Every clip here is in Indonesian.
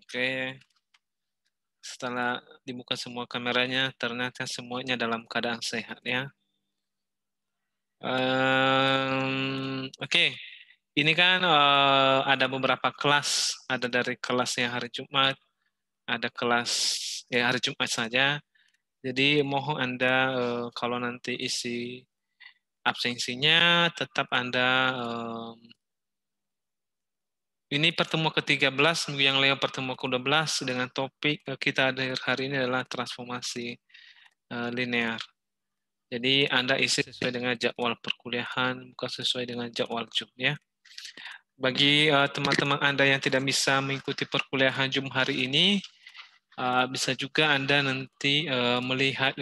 Oke, setelah dibuka semua kameranya, ternyata semuanya dalam keadaan sehat ya. Oke, ini kan ada beberapa kelas, ada dari kelas yang hari Jumat, ada kelas ya hari Jumat saja. Jadi mohon Anda kalau nanti isi absensinya tetap Anda ini pertemuan ke-13 minggu yang lewat pertemuan ke-12 dengan topik kita hari ini adalah transformasi linear. Jadi Anda isi sesuai dengan jadwal perkuliahan, bukan sesuai dengan jadwal Zoom ya. Bagi teman-teman Anda yang tidak bisa mengikuti perkuliahan Zoom hari ini, bisa juga Anda nanti melihat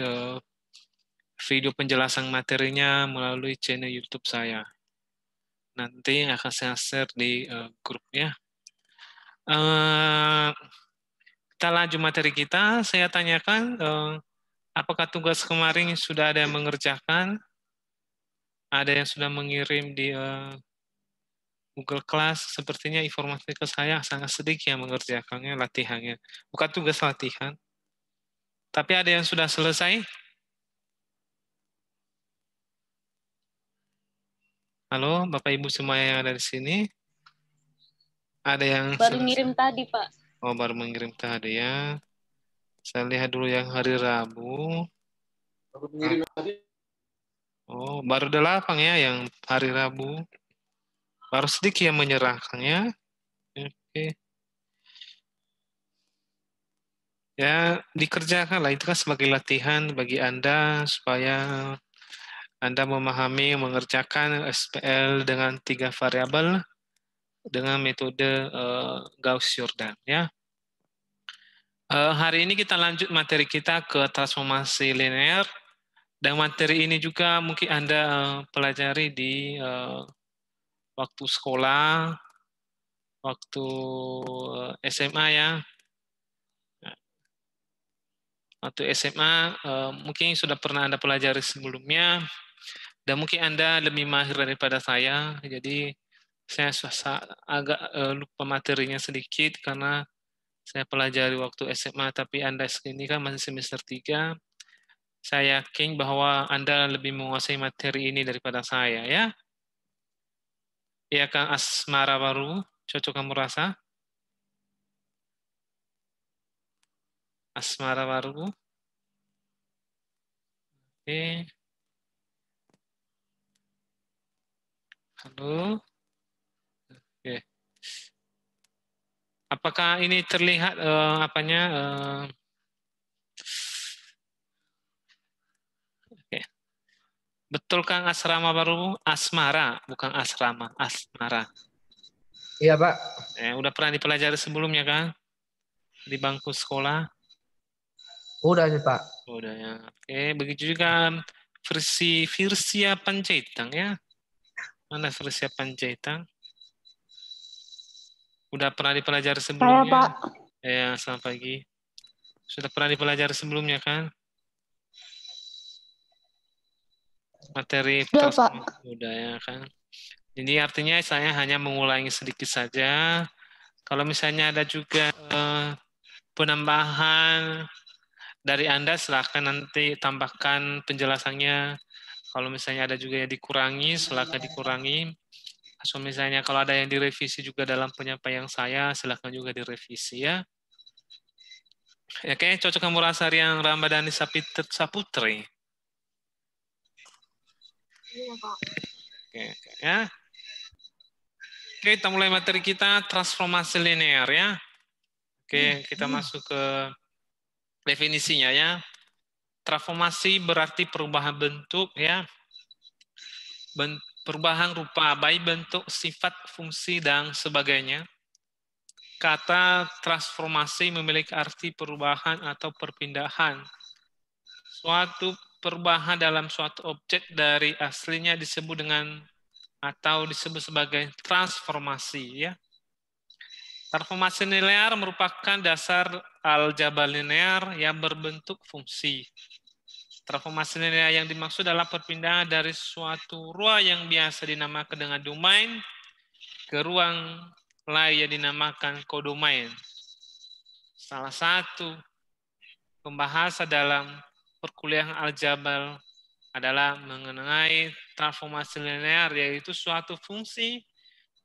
video penjelasan materinya melalui channel YouTube saya. Nanti akan saya share di grupnya. Kita lanjut materi kita. Saya tanyakan, apakah tugas kemarin sudah ada yang mengerjakan? Ada yang sudah mengirim di Google Class? Sepertinya informasi ke saya sangat sedikit yang mengerjakannya, latihannya. Bukan tugas latihan. Tapi ada yang sudah selesai? Halo, Bapak Ibu semua yang ada di sini? Ada yang baru selesai? ngirim tadi, Pak. Oh, baru mengirim tadi ya. Saya lihat dulu yang hari Rabu. Baru mengirim tadi. Oh, baru 8 ya yang hari Rabu. Baru sedikit yang menyerahkannya. Oke. Ya, dikerjakan lah. Itu kan sebagai latihan bagi Anda supaya Anda memahami mengerjakan SPL dengan 3 variabel dengan metode Gauss-Jordan ya. Hari ini kita lanjut materi kita ke transformasi linear dan materi ini juga mungkin Anda pelajari di waktu sekolah, waktu SMA ya. Waktu SMA mungkin sudah pernah Anda pelajari sebelumnya dan mungkin Anda lebih mahir daripada saya. Jadi saya agak lupa materinya sedikit karena saya pelajari waktu SMA, tapi Anda ini kan masih semester 3. Saya yakin bahwa Anda lebih menguasai materi ini daripada saya, ya. Ya, Kang Asmara baru, cocok kamu rasa? Asmara baru. Oke. Halo. Oke. Apakah ini terlihat apanya? Oke. Betul Kang Asrama baru? Asmara, bukan asrama, Asmara. Iya, Pak. Udah pernah dipelajari sebelumnya, Kang? Di bangku sekolah? Udah sih, Pak. Udah ya. Oke, begitu juga Virsia Panjaitan ya. Mana Virsia Panjaitan? Udah pernah dipelajari Saya, sebelumnya? Pak. Ya, selamat pagi. Sudah pernah dipelajari sebelumnya kan? Materi Sudah, Pak. udah ya kan. Jadi artinya saya hanya mengulangi sedikit saja. Kalau misalnya ada juga penambahan dari Anda, silahkan nanti tambahkan penjelasannya. Kalau misalnya ada juga yang dikurangi, silahkan dikurangi. So, misalnya kalau ada yang direvisi juga dalam penyampaian saya, silahkan juga direvisi ya. Ya, kayaknya cocok kamu rasa yang Ramadhani Saputri. Iya, Pak. Oke, ya. Oke, kita mulai materi kita transformasi linear ya. Oke, kita masuk ke definisinya ya. Transformasi berarti perubahan bentuk ya. Perubahan rupa, baik bentuk, sifat, fungsi, dan sebagainya. Kata transformasi memiliki arti perubahan atau perpindahan. Suatu perubahan dalam suatu objek dari aslinya disebut dengan atau disebut sebagai transformasi ya. Transformasi linear merupakan dasar aljabar linear yang berbentuk fungsi. Transformasi linear yang dimaksud adalah perpindahan dari suatu ruang yang biasa dinamakan dengan domain ke ruang lain yang dinamakan kodomain. Salah satu pembahasan dalam perkuliahan aljabar adalah mengenai transformasi linear, yaitu suatu fungsi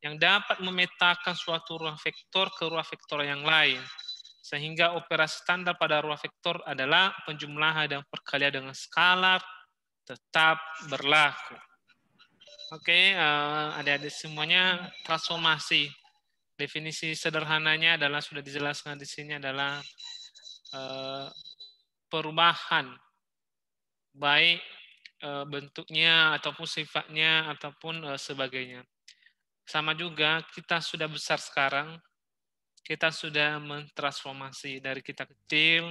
yang dapat memetakan suatu ruang vektor ke ruang vektor yang lain. Sehingga operasi standar pada ruang vektor adalah penjumlahan dan perkalian dengan skalar tetap berlaku. Oke, adik-adik semuanya, transformasi. Definisi sederhananya adalah sudah dijelaskan di sini adalah perubahan, baik bentuknya ataupun sifatnya ataupun sebagainya. Sama juga kita sudah besar sekarang, kita sudah mentransformasi dari kita kecil,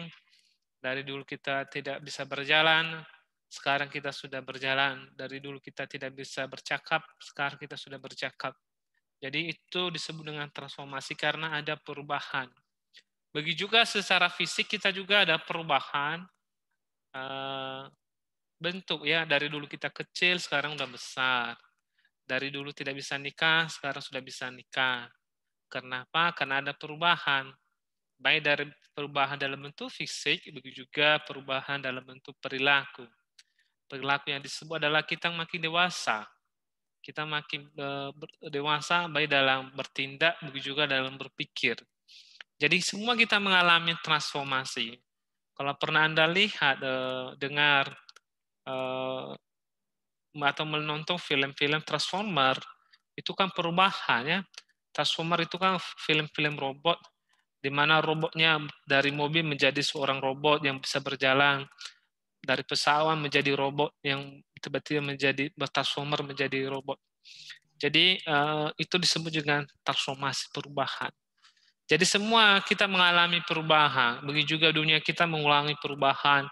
dari dulu kita tidak bisa berjalan, sekarang kita sudah berjalan. Dari dulu kita tidak bisa bercakap, sekarang kita sudah bercakap. Jadi itu disebut dengan transformasi karena ada perubahan. Begitu juga secara fisik kita juga ada perubahan bentuk ya. Dari dulu kita kecil, sekarang udah besar. Dari dulu tidak bisa nikah, sekarang sudah bisa nikah. Kenapa? Karena ada perubahan. Baik dari perubahan dalam bentuk fisik, begitu juga perubahan dalam bentuk perilaku. Perilaku yang disebut adalah kita makin dewasa. Kita makin dewasa baik dalam bertindak, begitu juga dalam berpikir. Jadi semua kita mengalami transformasi. Kalau pernah Anda lihat, dengar, atau menonton film-film Transformer, itu kan perubahan ya. Transformer itu kan film-film robot, di mana robotnya dari mobil menjadi seorang robot yang bisa berjalan, dari pesawat menjadi robot yang tiba-tiba menjadi transformer menjadi robot. Jadi itu disebut dengan transformasi perubahan. Jadi semua kita mengalami perubahan, begitu juga dunia kita mengulangi perubahan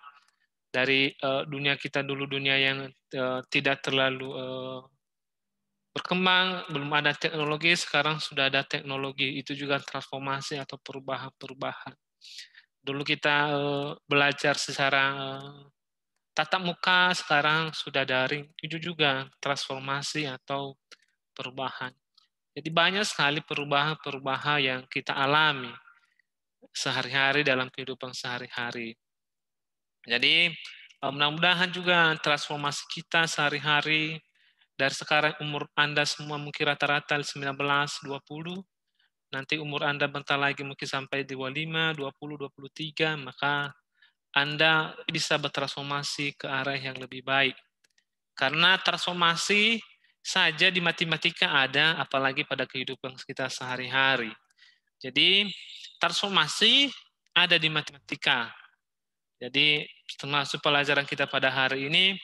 dari dunia kita dulu, dunia yang tidak terlalu berkembang, belum ada teknologi, sekarang sudah ada teknologi. Itu juga transformasi atau perubahan-perubahan. Dulu kita belajar secara tatap muka, sekarang sudah daring. Itu juga transformasi atau perubahan. Jadi banyak sekali perubahan-perubahan yang kita alami sehari-hari dalam kehidupan sehari-hari. Jadi mudah-mudahan juga transformasi kita sehari-hari. Dari sekarang umur Anda semua mungkin rata-rata 19, 20, nanti umur Anda bentar lagi mungkin sampai 25, 20, 23, maka Anda bisa bertransformasi ke arah yang lebih baik. Karena transformasi saja di matematika ada, apalagi pada kehidupan kita sehari-hari. Jadi transformasi ada di matematika. Jadi termasuk pelajaran kita pada hari ini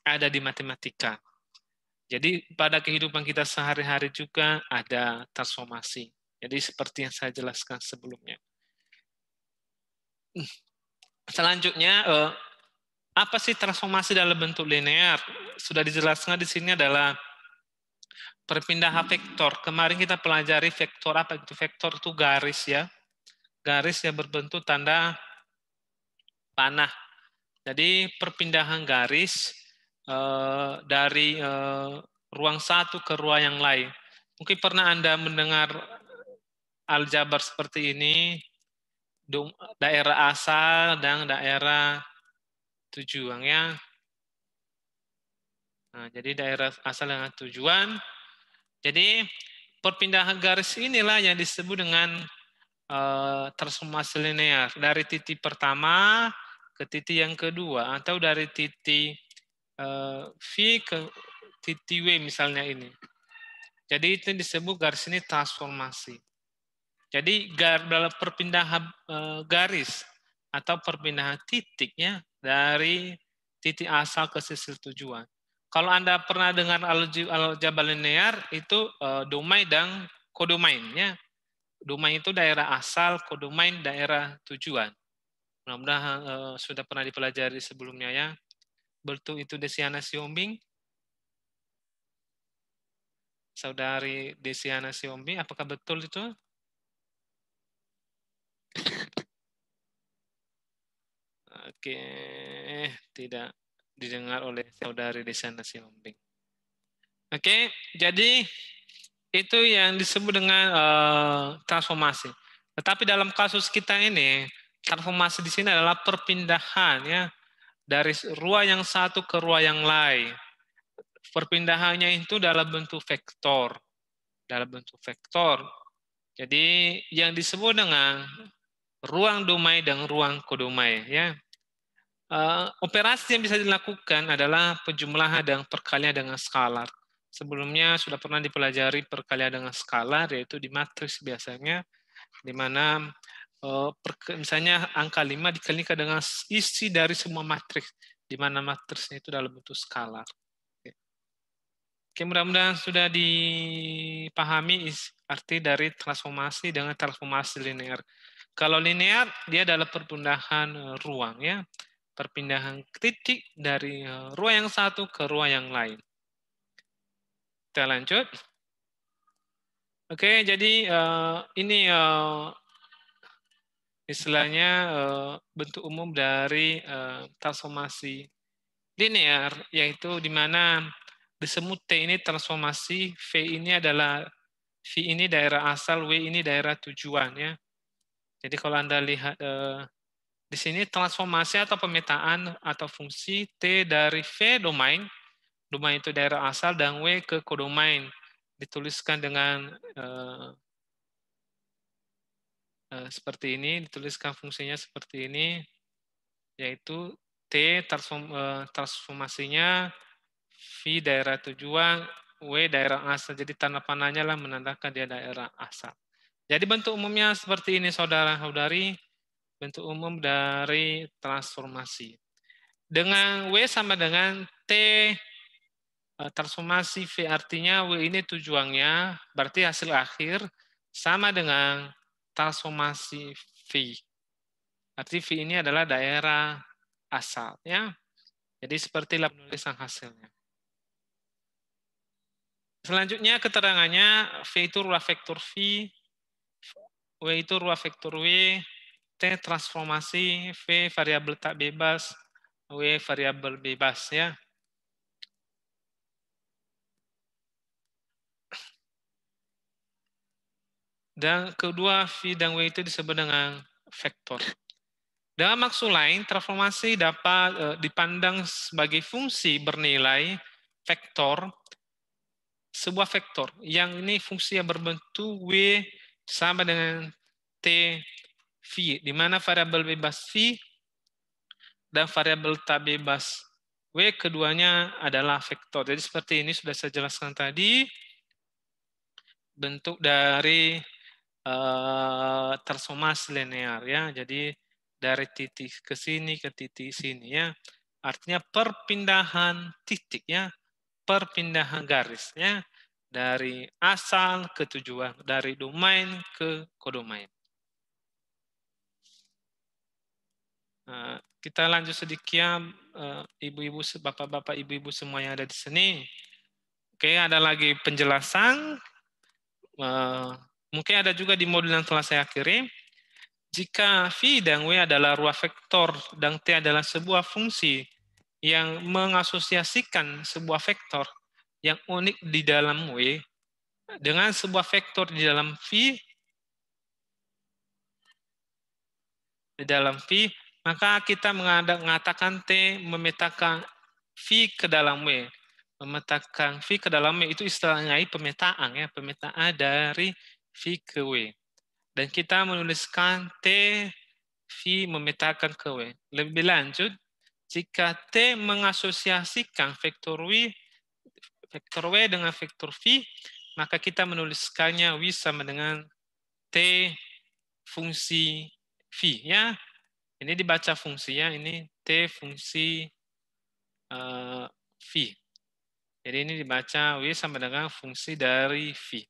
ada di matematika. Jadi pada kehidupan kita sehari-hari juga ada transformasi. Jadi seperti yang saya jelaskan sebelumnya. Selanjutnya, apa sih transformasi dalam bentuk linear? Sudah dijelaskan di sini adalah perpindahan vektor. Kemarin kita pelajari vektor apa itu? Vektor itu garis ya. Garis yang berbentuk tanda panah. Jadi perpindahan garis dari ruang satu ke ruang yang lain. Mungkin pernah Anda mendengar aljabar seperti ini, daerah asal dan daerah tujuan ya. Nah, jadi daerah asal dengan tujuan. Jadi perpindahan garis inilah yang disebut dengan transformasi linear dari titik pertama ke titik yang kedua, atau dari titik V ke titik W misalnya ini. Jadi itu disebut garis ini transformasi. Jadi dalam perpindahan garis atau perpindahan titiknya dari titik asal ke sisi tujuan. Kalau Anda pernah dengar aljabar linear itu domain dan kodomainnya. Domain itu daerah asal, kodomain daerah tujuan. Mudah-mudahan sudah pernah dipelajari sebelumnya ya. Betul itu Desiana Siombing? Saudari Desiana Siombing, apakah betul itu? Oke, tidak didengar oleh saudari Desiana Siombing. Oke, jadi itu yang disebut dengan transformasi. Tetapi dalam kasus kita ini, transformasi di sini adalah perpindahan ya dari ruang yang satu ke ruang yang lain. Perpindahannya itu dalam bentuk vektor. Dalam bentuk vektor. Jadi yang disebut dengan ruang domain dan ruang kodomain ya. Operasi yang bisa dilakukan adalah penjumlahan dan perkalian dengan skalar. Sebelumnya sudah pernah dipelajari perkalian dengan skalar, yaitu di matriks biasanya, di mana misalnya angka 5 dikalikan dengan isi dari semua matriks, di mana matriksnya itu dalam bentuk skalar. Oke, mudah-mudahan sudah dipahami arti dari transformasi dengan transformasi linear. Kalau linear, dia adalah perpindahan ruang, ya. Perpindahan titik dari ruang yang satu ke ruang yang lain. Kita lanjut. Oke, jadi ini istilahnya bentuk umum dari transformasi linear, yaitu di mana disebut T ini transformasi, V ini adalah V ini daerah asal, W ini daerah tujuan ya. Jadi kalau Anda lihat di sini transformasi atau pemetaan atau fungsi T dari V domain, domain itu daerah asal, dan W ke kodomain. Dituliskan dengan seperti ini, dituliskan fungsinya seperti ini, yaitu T transformasinya V daerah tujuan, W daerah asal. Jadi tanda panahnya lah menandakan dia daerah asal. Jadi bentuk umumnya seperti ini, saudara-saudari, bentuk umum dari transformasi. Dengan W sama dengan T transformasi V, artinya W ini tujuannya, berarti hasil akhir sama dengan transformasi V. Arti V ini adalah daerah asal. Ya. Jadi sepertilah penulisan hasilnya. Selanjutnya keterangannya, V itu ruang vektor V, W itu ruang vektor W, T transformasi, V variabel tak bebas, W variabel bebas ya. Dan kedua V dan W itu disebut dengan vektor. Dalam maksud lain, transformasi dapat dipandang sebagai fungsi bernilai vektor, sebuah vektor yang ini fungsi yang berbentuk W sama dengan T V, di mana variabel bebas V dan variabel tak bebas W keduanya adalah vektor. Jadi seperti ini sudah saya jelaskan tadi, bentuk dari transformasi linear ya. Jadi dari titik ke sini ke titik sini ya. Artinya perpindahan titik ya, perpindahan garis ya, dari asal ke tujuan, dari domain ke kodomain. Kita lanjut sedikit, ibu-ibu, bapak-bapak, ibu-ibu semua yang ada di sini. Oke, ada lagi penjelasan. Mungkin ada juga di modul yang telah saya kirim. Jika V dan W adalah ruang vektor dan T adalah sebuah fungsi yang mengasosiasikan sebuah vektor yang unik di dalam W dengan sebuah vektor di dalam V, maka kita mengatakan T memetakan V ke dalam W. Memetakan V ke dalam W itu istilahnya pemetaan ya, pemetaan dari V ke W. Dan kita menuliskan T V memetakan ke W. Lebih lanjut, jika T mengasosiasikan vektor W dengan vektor V, maka kita menuliskannya W sama dengan T fungsi V ya. Ini dibaca fungsinya, ini T fungsi V. Jadi ini dibaca W sama dengan fungsi dari V.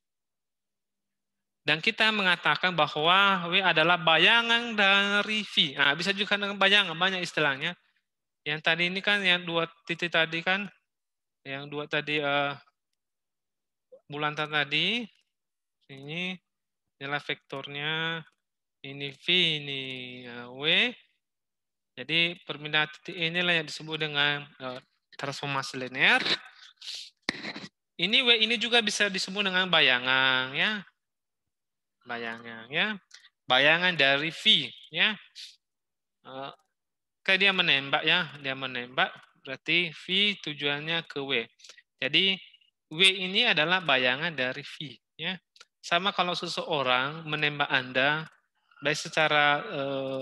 Dan kita mengatakan bahwa W adalah bayangan dari V. Nah, bisa juga dengan bayangan, banyak istilahnya. Yang tadi ini kan, yang dua titik tadi kan, yang dua tadi bulatan tadi, ini adalah vektornya, ini V, ini W. Jadi perpindahan titik inilah yang disebut dengan transformasi linear. Ini W ini juga bisa disebut dengan bayangan ya. Bayangan ya. bayangan dari V, ya. Kan dia menembak, ya, dia menembak, berarti V tujuannya ke W. Jadi W ini adalah bayangan dari V, ya. Sama kalau seseorang menembak Anda, baik secara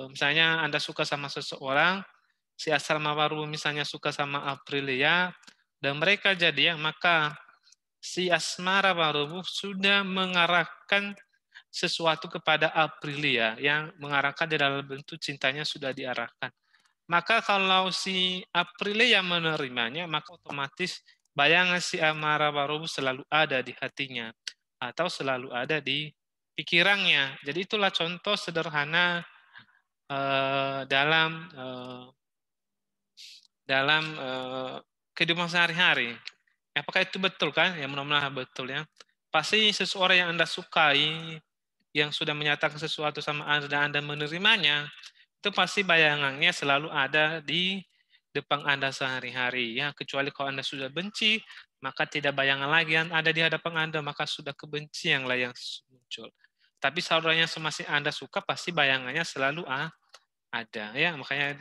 misalnya Anda suka sama seseorang, si asal Mawaru misalnya suka sama Aprilia, dan mereka jadian, maka si asmara Mawaru sudah mengarahkan sesuatu kepada Aprilia, yang mengarahkan di dalam bentuk cintanya sudah diarahkan. Maka kalau si Aprilia yang menerimanya, maka otomatis bayangan si Amara Barobu selalu ada di hatinya atau selalu ada di pikirannya. Jadi itulah contoh sederhana dalam kehidupan sehari-hari. Apakah itu betul kan? Ya mudah-mudahan betul ya. Pasti seseorang yang Anda sukai, yang sudah menyatakan sesuatu sama Anda dan Anda menerimanya, itu pasti bayangannya selalu ada di depan Anda sehari-hari. Ya, kecuali kalau Anda sudah benci, maka tidak bayangan lagi yang ada di hadapan Anda, maka sudah kebencian lah yang muncul. Tapi saudaranya masih Anda suka, pasti bayangannya selalu ada. Ya, makanya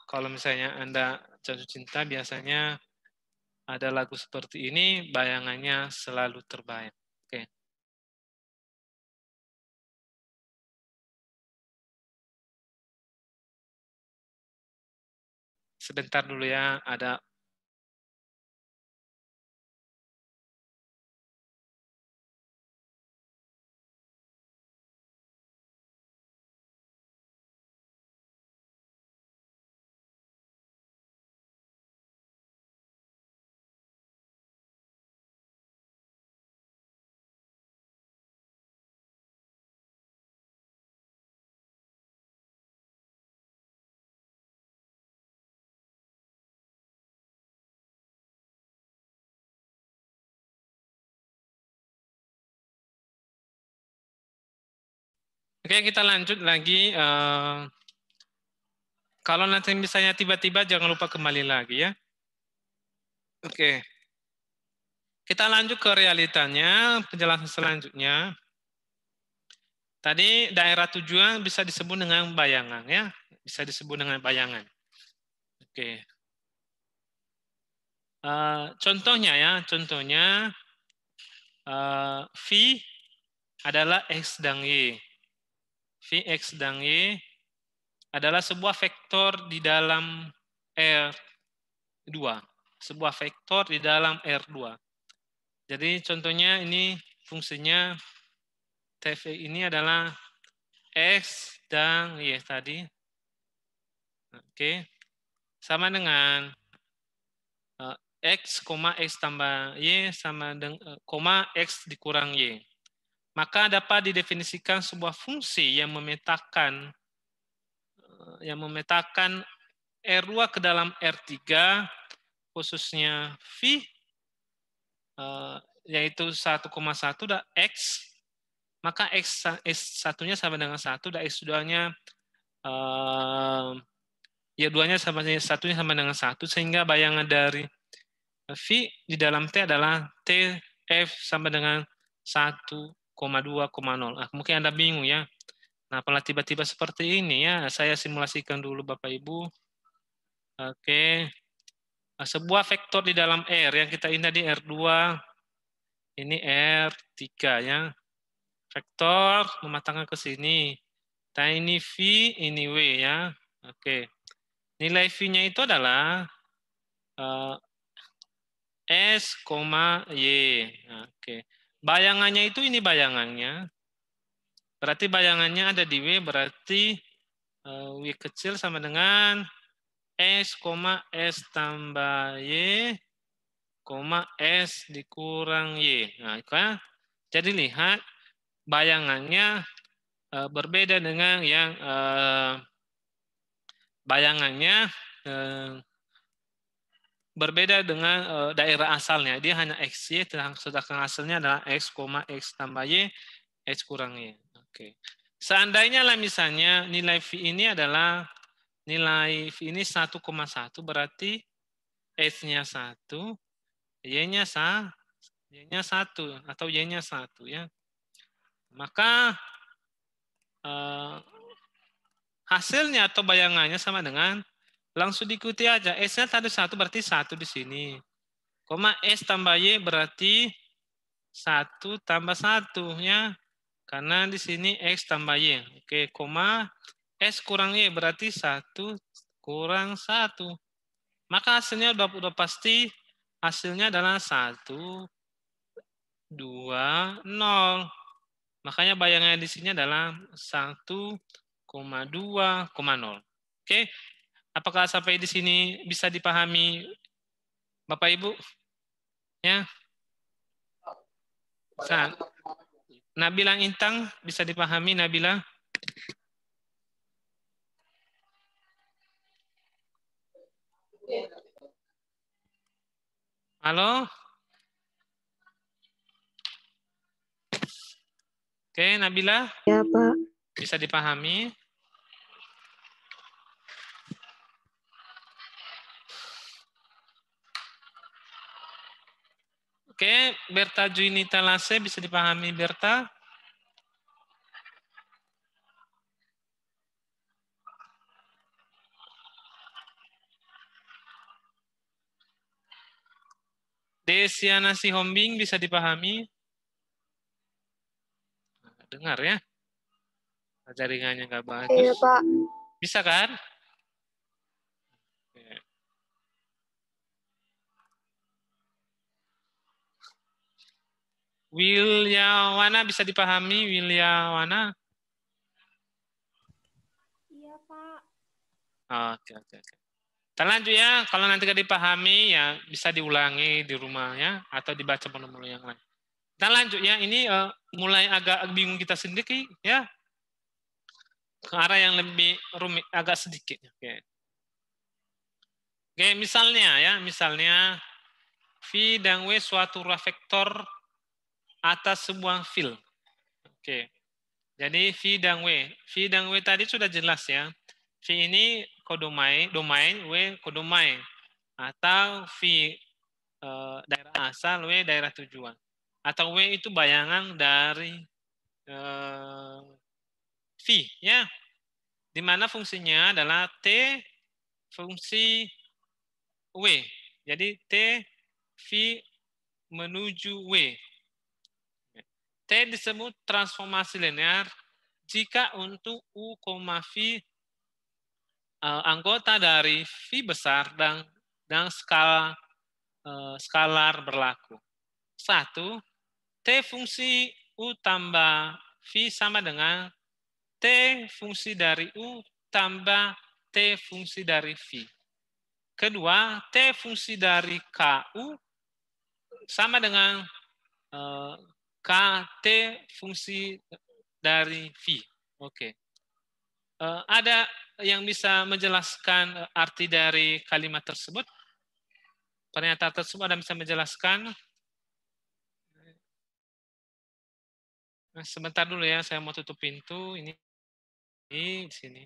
kalau misalnya Anda jatuh cinta, biasanya ada lagu seperti ini, bayangannya selalu terbayang. Oke. Sebentar dulu ya, ada Oke, kita lanjut lagi. Kalau nanti misalnya tiba-tiba, jangan lupa kembali lagi ya. Oke. Kita lanjut ke realitanya, penjelasan selanjutnya. Tadi daerah tujuan bisa disebut dengan bayangan ya. Bisa disebut dengan bayangan. Oke. Contohnya ya, V adalah X dan Y. V, X, dan Y adalah sebuah vektor di dalam R2. Sebuah vektor di dalam R2. Jadi contohnya ini fungsinya TV ini adalah X dan Y tadi. Oke. Sama dengan X, X tambah Y sama dengan X dikurang Y. Maka dapat didefinisikan sebuah fungsi yang memetakan R2 ke dalam R3, khususnya V, yaitu 1,1 dan X, maka X1-nya sama dengan 1, dan X2-nya ya 2-nya sama 1-nya sama dengan 1, sehingga bayangan dari V di dalam T adalah TF sama dengan 1,2,0. Mungkin Anda bingung ya. Nah, apabila tiba-tiba seperti ini ya, saya simulasikan dulu Bapak Ibu. Oke. Sebuah vektor di dalam R yang kita indah di R2, ini R3 ya. Vektor mematangkan ke sini. Nah, ini V, ini W ya. Oke. Nilai V-nya itu adalah S, Y. Oke. Bayangannya itu ini bayangannya. Berarti bayangannya ada di W, berarti W kecil sama dengan S, S tambah Y, S dikurang Y. Nah, kan? Jadi lihat bayangannya berbeda dengan yang bayangannya berbeda dengan daerah asalnya. Dia hanya XY, sedangkan hasilnya adalah X, X tambah Y, X kurang Y. Oke. Seandainya lah misalnya nilai V ini adalah nilai V ini 1,1, berarti X-nya 1, Y-nya 1 atau Y-nya 1 ya. Maka hasilnya atau bayangannya sama dengan langsung diikuti aja. S-nya tadi 1 berarti 1 di sini. Koma S tambah Y berarti 1 tambah 1 ya. Karena di sini X tambah Y. Oke, koma S kurang Y berarti 1 kurang 1. Maka hasilnya udah pasti hasilnya adalah 1, 2, 0. Makanya bayangannya di sini adalah 1,2,0. Oke, apakah sampai di sini bisa dipahami Bapak Ibu? Ya. Nabila Intang bisa dipahami Nabila? Halo? Oke, Nabila? Ya, Pak. Bisa dipahami? Oke, Berta Juinita Lase bisa dipahami Berta? Desiana Sihombing bisa dipahami? Dengar ya? Jaringannya nggak bagus. Iya, Pak. Bisa kan? Wilyawana bisa dipahami? Wilyawana? Iya, Pak. Oke. Kita lanjut ya. Kalau nanti nggak dipahami ya bisa diulangi di rumahnya atau dibaca menu-menu yang lain. Kita lanjut ya. Ini mulai agak bingung kita sendiri ya. Ke arah yang lebih rumit agak sedikit. Oke, misalnya V dan W suatu vektor atas sebuah field. Oke. Jadi V dan W. V dan W tadi sudah jelas ya. V ini kodomain, W kodomain. Atau V daerah asal, W daerah tujuan. Atau W itu bayangan dari V ya. Di mana fungsinya adalah T fungsi W. Jadi T V menuju W. T disebut transformasi linear jika untuk U, V anggota dari V besar dan skalar berlaku. 1. T fungsi U tambah V sama dengan T fungsi dari U tambah T fungsi dari V. Kedua, T fungsi dari KU sama dengan KT fungsi dari V. Oke. Ada yang bisa menjelaskan arti dari kalimat tersebut? Pernyataan tersebut ada yang bisa menjelaskan? Nah, sebentar dulu ya, saya mau tutup pintu. Ini di sini.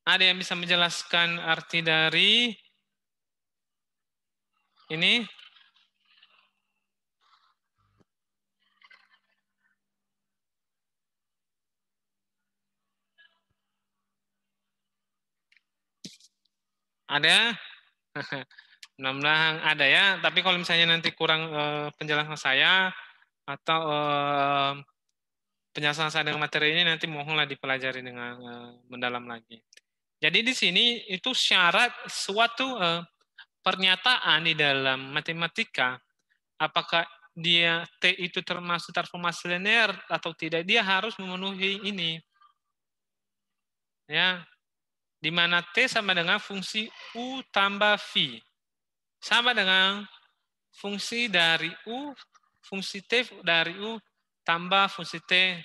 Ada yang bisa menjelaskan arti dari ini? Ada? Mudah-mudahan ada ya. Tapi kalau misalnya nanti kurang penjelasan saya atau penjelasan saya dengan materi ini nanti mohonlah dipelajari dengan mendalam lagi. Jadi di sini itu syarat suatu pernyataan di dalam matematika, apakah dia T itu termasuk transformasi linear atau tidak, dia harus memenuhi ini. Ya. Di mana T sama dengan fungsi U tambah V. Sama dengan fungsi dari U, fungsi T dari U tambah fungsi T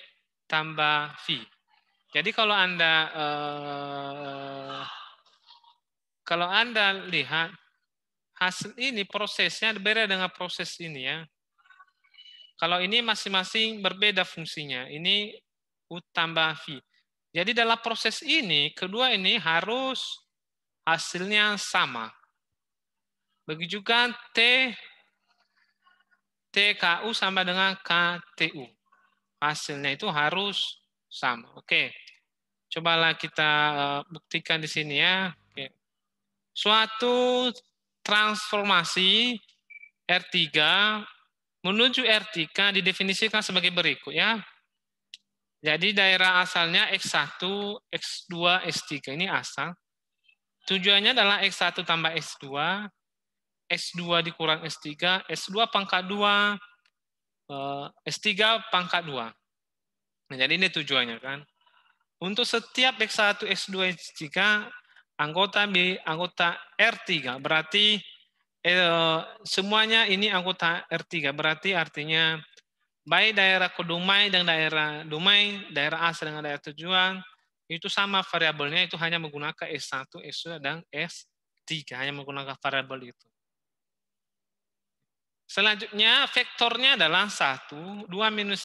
tambah V. Jadi kalau Anda lihat hasil ini prosesnya berbeda dengan proses ini ya. Kalau ini masing-masing berbeda fungsinya. Ini U tambah V. Jadi dalam proses ini, kedua ini harus hasilnya sama. Begitu juga TKU sama dengan KTU. Hasilnya itu harus sama. Oke. Cobalah kita buktikan di sini ya. Oke. Suatu transformasi R3 menuju R3 didefinisikan sebagai berikut ya. Jadi daerah asalnya X1, X2, S3 ini asal. Tujuannya adalah X1 tambah S2, S2 dikurang S3, S2 pangkat 2, S3 pangkat 2. Nah, jadi ini tujuannya kan. Untuk setiap X1, X2, S3 anggota R3 berarti semuanya ini anggota R3 berarti artinya baik daerah kodumai dan daerah dumai, daerah asal dengan daerah tujuan itu sama variabelnya, itu hanya menggunakan S1, S2 dan S3, hanya menggunakan variabel itu. Selanjutnya vektornya adalah 1, 2 minus